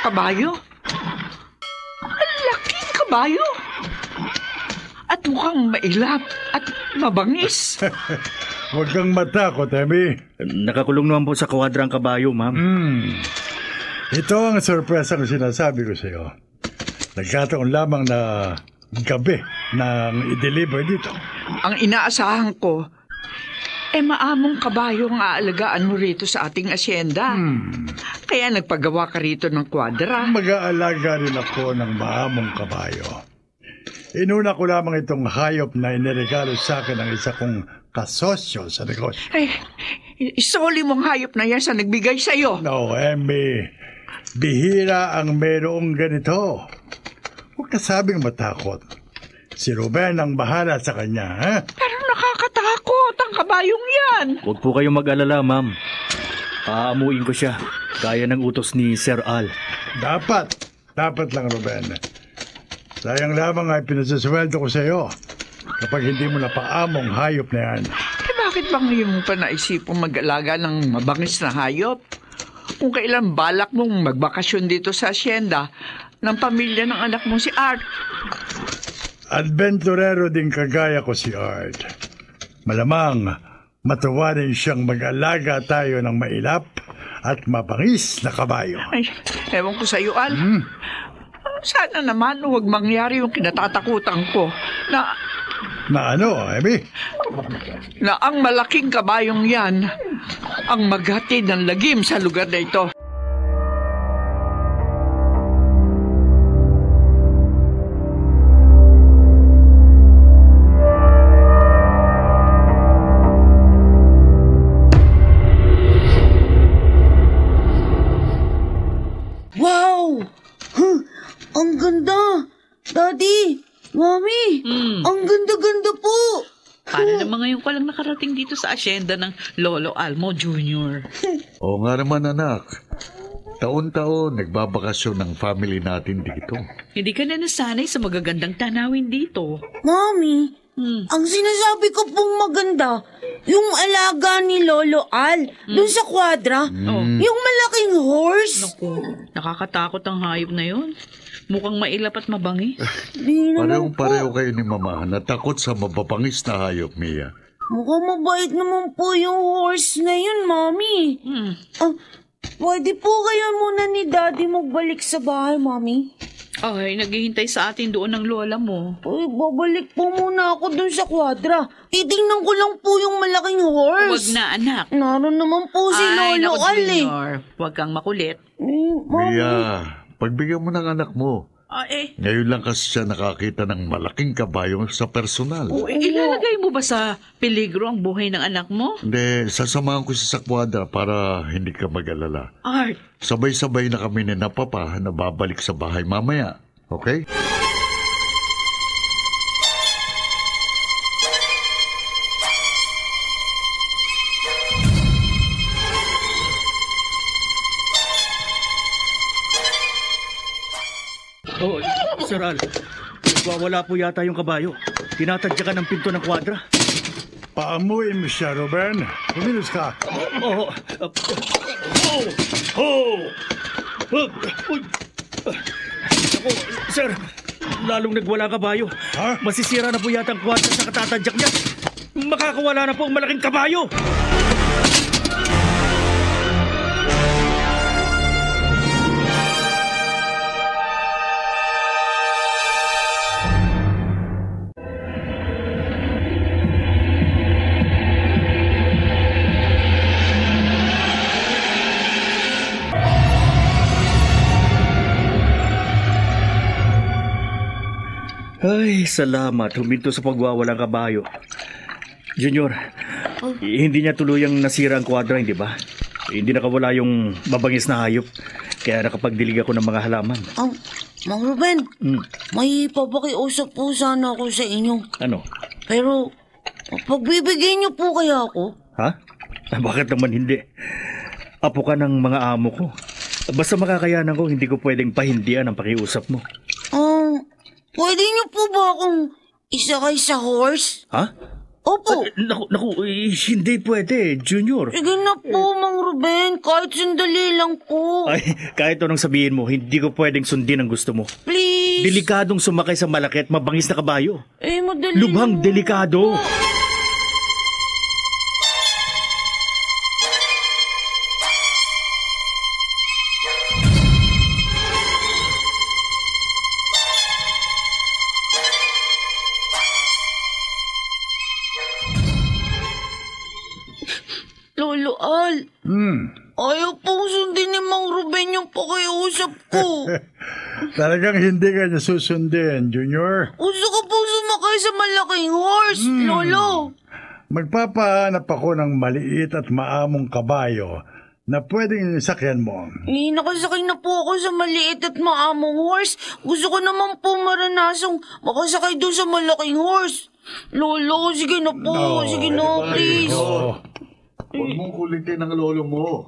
Kabayo? Ang laking kabayo! At mukhang mailap at mabangis. Huwag kang matakot, Emmy. Nakakulong naman po sa kwadra ang kabayo, ma'am. Ito ang sorpresa kong sinasabi ko sa iyo. Nagkataon lamang na gabi nang i-deliver dito. Ang inaasahan ko, maamong kabayo ang aalagaan mo rito sa ating asyenda. Kaya nagpagawa ka rito ng kwadra. Mag-aalaga rin ako ng maamong kabayo. Inuna ko lamang itong hayop na iniregalo sa akin ng isa kong kasosyo sa negosyo. Isoli mong hayop na yan sa nagbigay sa'yo. No, Emmy. Bihira ang mayroong ganito. Huwag ka sabing matakot. Si Ruben ang bahala sa kanya, ha? Pero nakakatakot ang kabayong yan. Huwag po kayong mag-alala, ma'am. Aamuin ko siya, gaya ng utos ni Sir Al. Dapat lang, Ruben. Sayang lamang ay pinasasweldo ko sa iyo kapag hindi mo napaamong hayop na yan. Bakit bang ngayon mo pa naisipong mag-alaga ng mabangis na hayop? Kung kailan balak mong magbakasyon dito sa asyenda ng pamilya ng anak mo si Art. Adventurero din kagaya ko si Art. Malamang matuwa rin siyang mag-alaga tayo ng mailap at mabangis na kabayo. Ay, ewan ko sa iyo, Al. Sana naman huwag mangyari yung kinatatakutan ko na ano, Emmy? Na ang malaking kabayong yan ang maghatid ng lagim sa lugar na ito. Wow! Ang ganda! Daddy! Mami! Ang ganda-ganda po! Para naman ngayon ka lang nakarating dito sa asyenda ng Lolo Almo Jr. Oo nga naman, anak. Taon-taon nagbabakasyon ng family natin dito. Hindi ka na nasanay sa magagandang tanawin dito. Mami, ang sinasabi ko pong maganda, yung alaga ni Lolo Al, dun sa kwadra, yung malaking horse. Naku, nakakatakot ang hayop na yon. Mukhang mailap at mabangi. Parehong-pareho kayo ni Mama. Natakot sa mababangis na hayop, Mia. Mukhang mabait naman po yung horse na yun, Mami. Pwede po kaya muna ni Daddy magbalik sa bahay, Mami? Ay, naghihintay sa atin doon ng lola mo. Ay, babalik po muna ako dun sa kwadra. Titingnan ko lang po yung malaking horse. Huwag na, anak. Naroon naman po si Lolo Al eh. Huwag kang makulit. Mia, pagbigyan mo ng anak mo. Ngayon lang kasi siya nakakita ng malaking kabayo sa personal. Ilalagay mo ba sa peligro ang buhay ng anak mo? Hindi, sasamahan ko siya sa kwadra para hindi ka mag-alala. Art. Sabay-sabay na kami ni Papa na babalik sa bahay mamaya. Okay? Oh, Sir Al, wala po yata yung kabayo. Tinatadya ka ng pinto ng kwadra. Paamuin mo siya, Ruben. Kumilos ka. Ako, sir, lalong nagwala kabayo. Ha? Masisira na po yata ang kwadra sa katatadyak niya. Makakawala na po ang malaking kabayo. Ay, salamat. Huminto sa pagwawalang kabayo. Junior, hindi niya tuluyang nasira ang kwadra, hindi ba? Hindi nakawala yung mabangis na hayop. Kaya nakapagdilig ako ng mga halaman. Mang Ruben, may papakiusap po sana ako sa inyo. Ano? Pero, pagbibigyan niyo po kaya ako? Ha? Bakit naman hindi? Apo ka ng mga amo ko. Basta makakayanan ko, hindi ko pwedeng pahindian ang pakiusap mo. Pwede niyo po ba akong isakay sa horse? Ha? Opo. Naku, hindi pwede, Junior. Sige na po, Mang Ruben. Kahit sandali lang po. Ay, kahit anong sabihin mo, hindi ko pwedeng sundin ang gusto mo. Please. Delikadong sumakay sa malaki at mabangis na kabayo. Madali Lubhang lang. delikado. Lolo Al. Ayaw pong sundin ni Mang Ruben yung pakiusap ko. Talagang hindi ka niya susundin, Junior. Gusto ko pong sumakay sa malaking horse, Lolo. Magpapahanap ako ng maliit at maamong kabayo na pwedeng sakyan mo. Nakasakay na po ako sa maliit at maamong horse. Gusto ko naman po maranasang makasakay doon sa malaking horse. Lolo, sige na po. Sige na, please. Huwag mong kulitin ang lolo mo.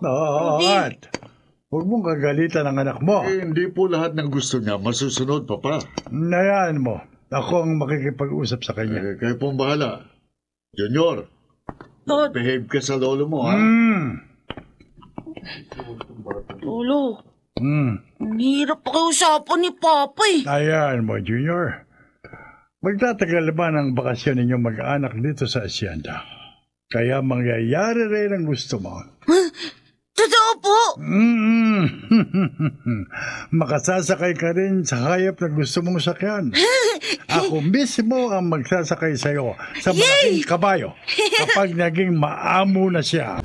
At huwag mong kagalitan ang anak mo. Hindi po lahat ng gusto niya masusunod, Papa. Nayaan mo. Ako ang makikipag-usap sa kanya. Kayo pong bahala. Junior, behave ka sa lolo mo, ha? Lolo, ang hirap pakiusapan ni Papa eh. Ayan mo, Junior. Magtatagal ba ng bakasyon ninyong mag-anak dito sa asyenda? Kaya mangyayari rin ang gusto mo. Totoo po? Makasasakay ka rin sa hayop na gusto mong sakyan. Ako mismo ang magsasakay sa'yo sa malaking kabayo kapag naging maamo na siya.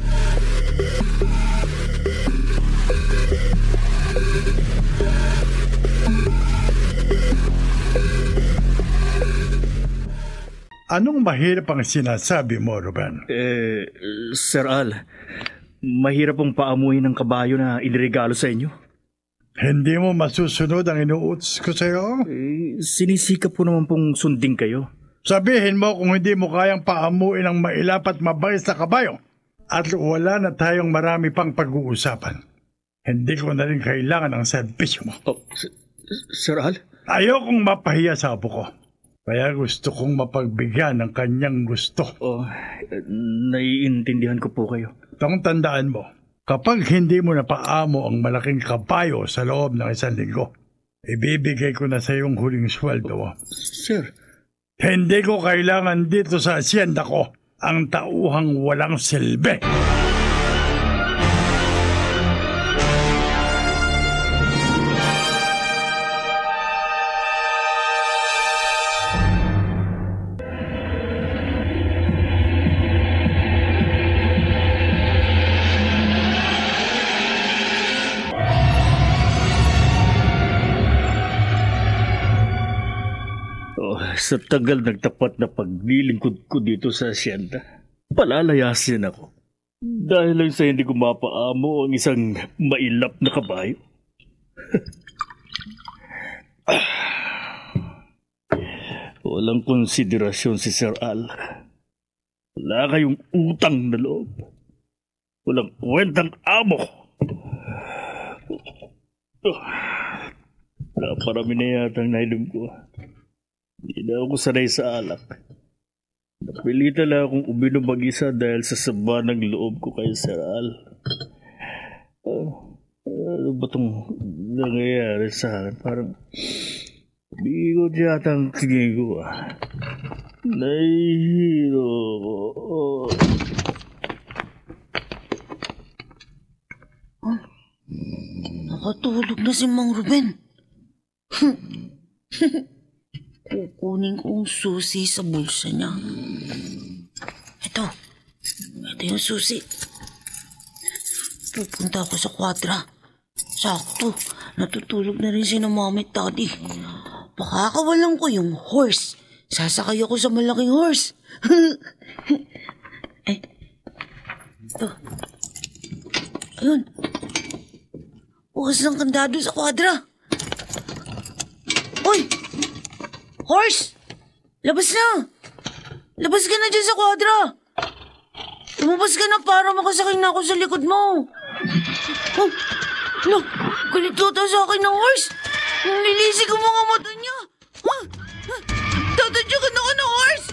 Anong mahirap ang sinasabi mo, Ruben? Sir Al, mahirap pong paamuhin ng kabayo na iniregalo sa inyo. Hindi mo masusunod ang inuutos ko sa'yo? Sinisikap po naman pong sundin kayo. Sabihin mo kung hindi mo kayang paamuin ang mailapat mabangis na kabayo at wala na tayong marami pang pag-uusapan. Hindi ko na rin kailangan ang serbisyo mo. Sir Al? Ayokong mapahiya sa apo ko. Kaya gusto kong mapagbigyan ng kanyang gusto. Naiintindihan ko po kayo. Tandaan mo, kapag hindi mo napaamo ang malaking kabayo sa loob ng 1 linggo, ibibigay ko na sa iyong huling sweldo. Sir? Hindi ko kailangan dito sa asyenda ko ang tauhang walang silbi. Sa tagal nagtapat na paglilingkod ko dito sa asyenda, palalayasin ako. Dahil lang sa hindi ko mapaamo ang isang mailap na kabayo. Walang konsiderasyon si Sir Al. Wala kayong utang na loob. Walang kwentang amo. Naparami na yata ang nainom ko. Hindi na ako sanay sa alak. Napilitan lang akong uminom mag-isa dahil sa sama ng loob ko kay Sir Al. Ano ba itong nangyayari sa akin? Parang bigot yata ang tingin ko. Nahihilo ko. Nakatulog na si Mang Ruben. Kukunin ko ang susi sa bulsa niya. Ito yung susi. Pupunta ako sa kwadra. Sakto, natutulog na rin si na Mami at Daddy. Pakakawalan ko yung horse. Sasakay ako sa malaking horse. Ito. Ayun. Bukas ng kandado sa kwadra. Hoy! Horse! Labas na! Labas ka na dyan sa kwadra! Lumabas ka na para makasakay na ako sa likod mo. Oh, no, galit yata sa akin ng horse. Nilisig ang mga mata niya. Tatadyakan ako ng horse!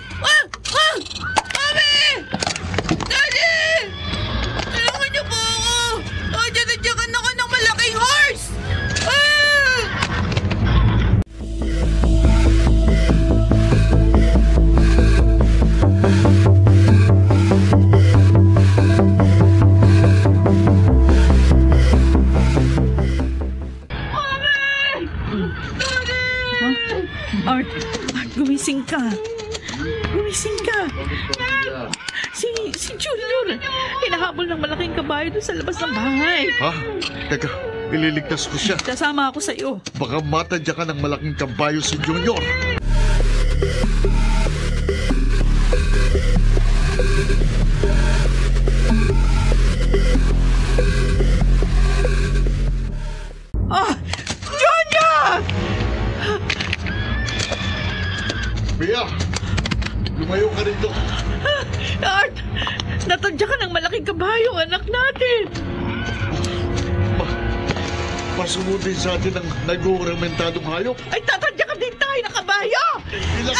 ka. Gumising ka. Si Junior, hinahabol ng malaking kabayo doon sa labas ng bahay. Ha? Teka, ililigtas ko siya. Kasama ako sa iyo. Baka matadya ka ng malaking kabayo si Junior. Junior! Mia, lumayo ka rito. Art, natadya ka ng malaking kabayo, anak natin. Pasunodin sa atin ang nag-uuramentadong hayop. Ay, tatadya ka din tayo ng kabayo! Ilang!